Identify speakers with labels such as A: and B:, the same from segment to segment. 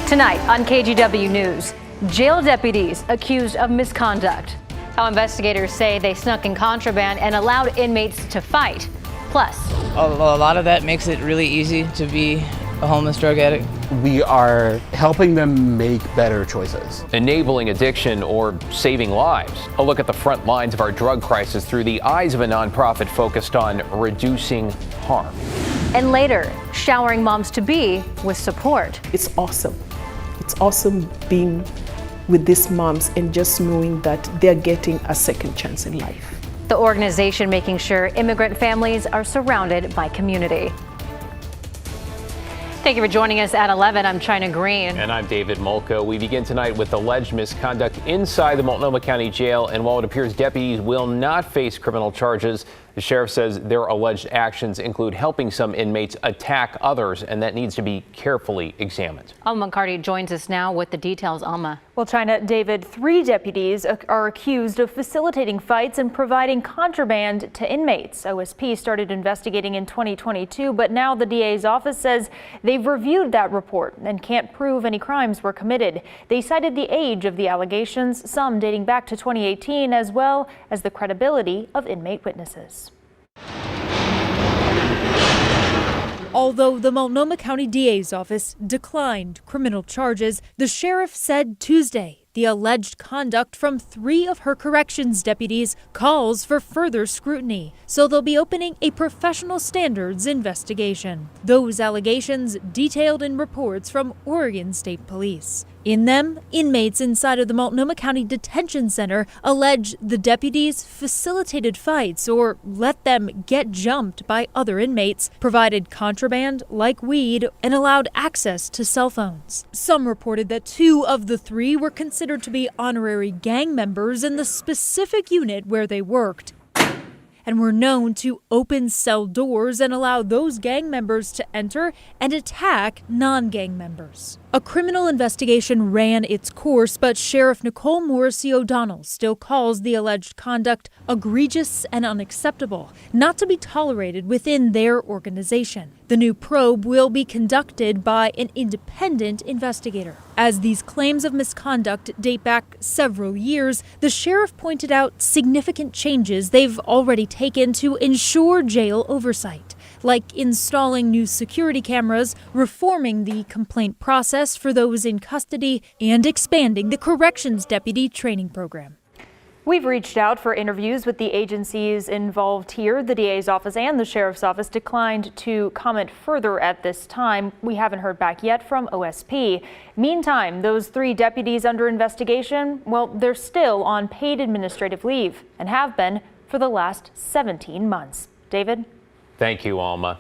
A: Tonight on KGW News, jail deputies accused of misconduct. How investigators say they snuck in contraband and allowed inmates to fight. Plus,
B: A lot of that makes it really easy to be a homeless drug addict.
C: We are helping them make better choices.
D: Enabling addiction or saving lives. A look at the front lines of our drug crisis through the eyes of a nonprofit focused on reducing harm.
A: And later, showering moms-to-be with support.
E: It's awesome. It's awesome being with these moms and just knowing that they're getting a second chance in life.
A: The organization making sure immigrant families are surrounded by community. Thank you for joining us at 11. I'm China Green.
D: And I'm David Molko. We begin tonight with alleged misconduct inside the Multnomah County Jail. And while it appears deputies will not face criminal charges, the sheriff says their alleged actions include helping some inmates attack others, and that needs to be carefully examined.
A: Alma McCarty joins us now with the details. Alma.
F: Well, China, David, 3 deputies are accused of facilitating fights and providing contraband to inmates. OSP started investigating in 2022, but now the DA's office says they've reviewed that report and can't prove any crimes were committed. They cited the age of the allegations, some dating back to 2018, as well as the credibility of inmate witnesses.
G: Although the Multnomah County DA's office declined criminal charges, the sheriff said Tuesday the alleged conduct from 3 of her corrections deputies calls for further scrutiny, so they'll be opening a professional standards investigation. Those allegations detailed in reports from Oregon State Police. In them, inmates inside of the Multnomah County Detention Center allege the deputies facilitated fights or let them get jumped by other inmates, provided contraband like weed, and allowed access to cell phones. Some reported that 2 of the 3 were considered to be honorary gang members in the specific unit where they worked, and were known to open cell doors and allow those gang members to enter and attack non-gang members. A criminal investigation ran its course, but Sheriff Nicole Morrissey O'Donnell still calls the alleged conduct egregious and unacceptable, not to be tolerated within their organization. The new probe will be conducted by an independent investigator. As these claims of misconduct date back several years, the sheriff pointed out significant changes they've already taken to ensure jail oversight, like installing new security cameras, reforming the complaint process for those in custody, and expanding the corrections deputy training program.
F: We've reached out for interviews with the agencies involved here. The DA's office and the sheriff's office declined to comment further at this time. We haven't heard back yet from OSP. Meantime, those 3 deputies under investigation, well, they're still on paid administrative leave and have been for the last 17 months. David?
D: Thank you, Alma.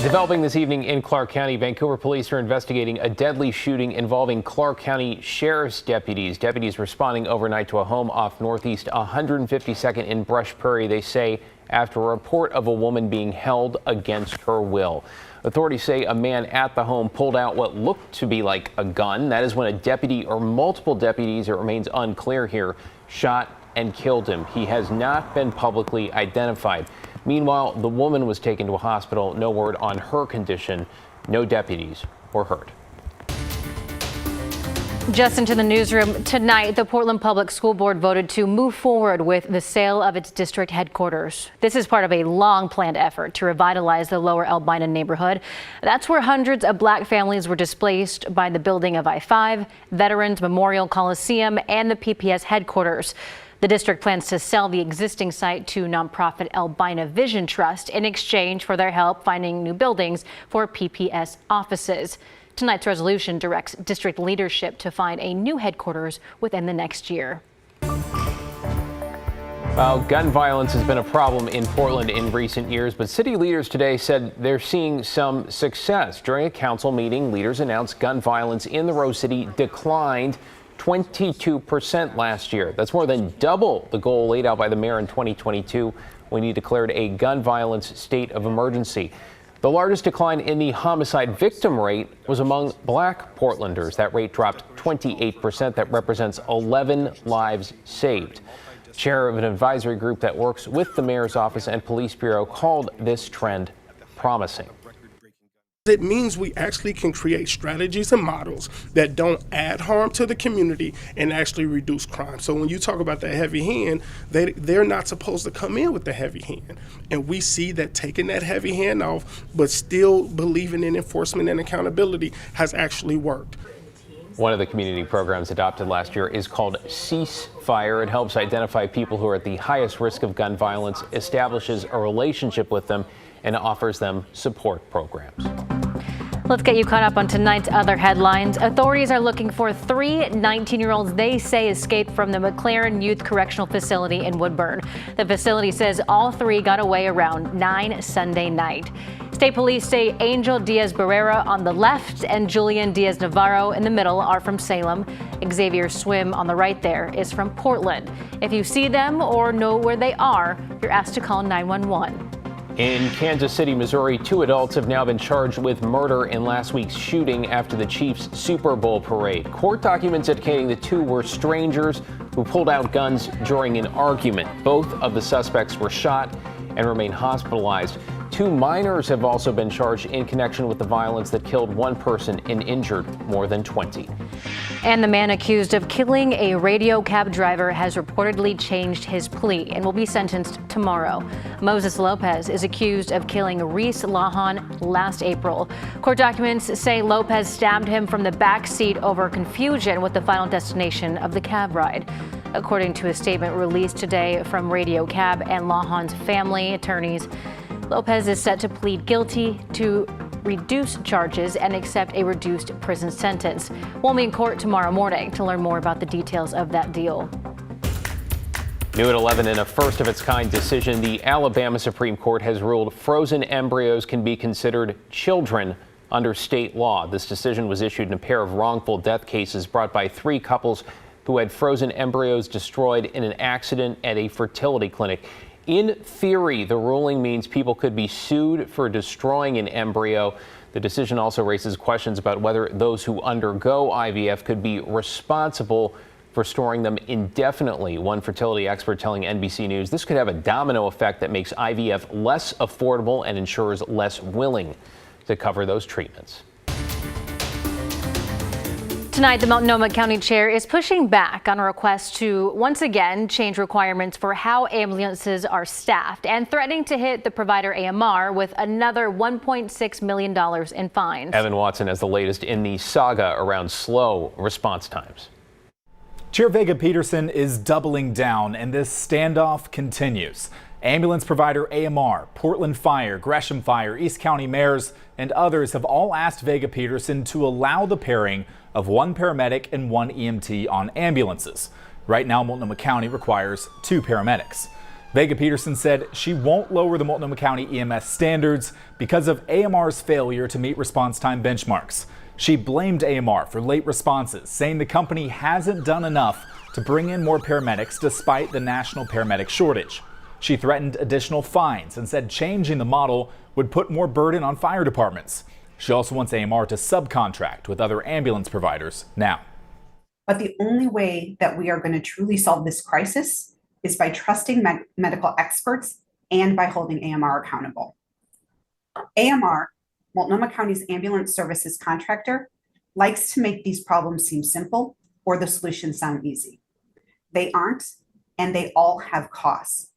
D: Developing this evening in Clark County, Vancouver police are investigating a deadly shooting involving Clark County Sheriff's deputies. Deputies responding overnight to a home off Northeast 152nd in Brush Prairie, they say, after a report of a woman being held against her will. Authorities say a man at the home pulled out what looked to be like a gun. That is when a deputy or multiple deputies, it remains unclear here, shot and killed him. He has not been publicly identified. Meanwhile, the woman was taken to a hospital. No word on her condition. No deputies were hurt.
A: Just into the newsroom tonight, the Portland Public School Board voted to move forward with the sale of its district headquarters. This is part of a long-planned effort to revitalize the lower Albina neighborhood. That's where hundreds of black families were displaced by the building of I-5, Veterans Memorial Coliseum, and the PPS headquarters. The district plans to sell the existing site to nonprofit Albina Vision Trust in exchange for their help finding new buildings for PPS offices. Tonight's resolution directs district leadership to find a new headquarters within the next year.
D: Well, gun violence has been a problem in Portland in recent years, but city leaders today said they're seeing some success. During a council meeting, leaders announced gun violence in the Rose City declined 22% last year. That's more than double the goal laid out by the mayor in 2022 when he declared a gun violence state of emergency. The largest decline in the homicide victim rate was among black Portlanders. That rate dropped 28%. That represents 11 lives saved. Chair of an advisory group that works with the mayor's office and police bureau called this trend promising.
H: it means we actually can create strategies and models that don't add harm to the community and actually reduce crime. So when you talk about that heavy hand, they're not supposed to come in with the heavy hand. And we see that taking that heavy hand off, but still believing in enforcement and accountability has actually worked.
D: One of the community programs adopted last year is called Cease Fire. It helps identify people who are at the highest risk of gun violence, establishes a relationship with them, and offers them support programs.
A: Let's get you caught up on tonight's other headlines. Authorities are looking for 3 19-year-olds they say escaped from the McLaren Youth Correctional Facility in Woodburn. The facility says all 3 got away around 9 Sunday night. State police say Angel Diaz-Barrera on the left and Julian Diaz-Navarro in the middle are from Salem. Xavier Swim on the right there is from Portland. If you see them or know where they are, you're asked to call 911.
D: In Kansas City, Missouri, 2 adults have now been charged with murder in last week's shooting after the Chiefs' Super Bowl parade. Court documents indicating the 2 were strangers who pulled out guns during an argument. Both of the suspects were shot and remain hospitalized. 2 minors have also been charged in connection with the violence that killed 1 person and injured more than 20.
A: And the man accused of killing a radio cab driver has reportedly changed his plea and will be sentenced tomorrow. Moses Lopez is accused of killing Reese Lahan last April. Court documents say Lopez stabbed him from the back seat over confusion with the final destination of the cab ride. According to a statement released today from Radio Cab and Lahan's family attorneys, Lopez is set to plead guilty to reduced charges and accept a reduced prison sentence. We'll meet in court tomorrow morning to learn more about the details of that deal.
D: New at 11, in a first-of-its-kind decision, the Alabama Supreme Court has ruled frozen embryos can be considered children under state law. This decision was issued in a pair of wrongful death cases brought by 3 couples who had frozen embryos destroyed in an accident at a fertility clinic. In theory, the ruling means people could be sued for destroying an embryo. The decision also raises questions about whether those who undergo IVF could be responsible for storing them indefinitely. One fertility expert telling NBC News this could have a domino effect that makes IVF less affordable and insurers less willing to cover those treatments.
A: Tonight, the Multnomah County Chair is pushing back on a request to once again change requirements for how ambulances are staffed and threatening to hit the provider AMR with another $1.6 million in fines.
D: Evan Watson has the latest in the saga around slow response times.
I: Chair Vega Peterson is doubling down, and this standoff continues. Ambulance provider AMR, Portland Fire, Gresham Fire, East County mayors, and others have all asked Vega Peterson to allow the pairing of 1 paramedic and 1 EMT on ambulances. Right now, Multnomah County requires 2 paramedics. Vega Peterson said she won't lower the Multnomah County EMS standards because of AMR's failure to meet response time benchmarks. She blamed AMR for late responses, saying the company hasn't done enough to bring in more paramedics despite the national paramedic shortage. She threatened additional fines and said changing the model would put more burden on fire departments. She also wants AMR to subcontract with other ambulance providers now.
J: But the only way that we are going to truly solve this crisis is by trusting medical experts and by holding AMR accountable. AMR, Multnomah County's ambulance services contractor, likes to make these problems seem simple or the solutions sound easy. They aren't, and they all have costs.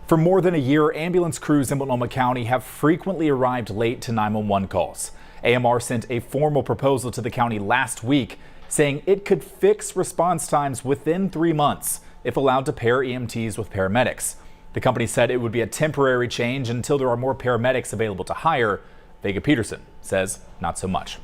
I: For more than a year, ambulance crews in Multnomah County have frequently arrived late to 911 calls. AMR sent a formal proposal to the county last week saying it could fix response times within 3 months if allowed to pair EMTs with paramedics. The company said it would be a temporary change until there are more paramedics available to hire. Vega Peterson says not so much.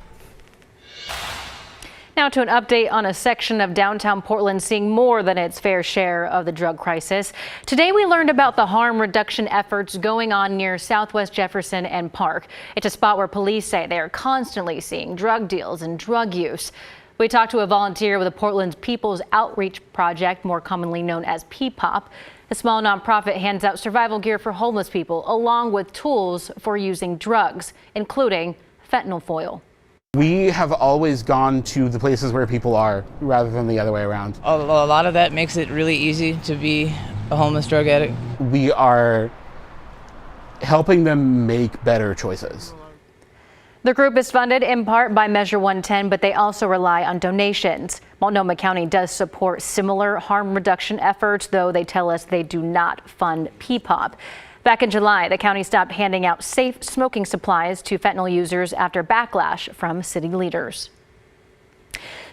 A: Now to an update on a section of downtown Portland seeing more than its fair share of the drug crisis. Today we learned about the harm reduction efforts going on near Southwest Jefferson and Park. It's a spot where police say they are constantly seeing drug deals and drug use. We talked to a volunteer with the Portland's People's Outreach Project, more commonly known as PPOP. The small nonprofit hands out survival gear for homeless people, along with tools for using drugs, including fentanyl foil.
C: We have always gone to the places where people are rather than the other way around.
B: A lot of that makes it really easy to be a homeless drug addict.
C: We are helping them make better choices.
A: The group is funded in part by Measure 110, but they also rely on donations. Multnomah County does support similar harm reduction efforts, though they tell us they do not fund PPOP. Back in July, the county stopped handing out safe smoking supplies to fentanyl users after backlash from city leaders.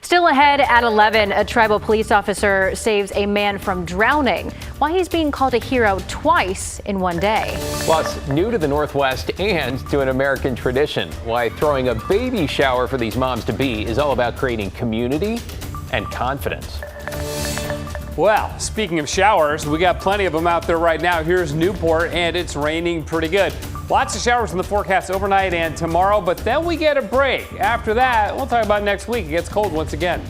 A: Still ahead at 11, a tribal police officer saves a man from drowning. Why he's being called a hero twice in one day.
D: Plus, new to the Northwest and to an American tradition. Why throwing a baby shower for these moms-to-be is all about creating community and confidence.
K: Well, speaking of showers, we got plenty of them out there right now. Here's Newport, and it's raining pretty good. Lots of showers in the forecast overnight and tomorrow, but then we get a break. After that, we'll talk about next week. It gets cold once again.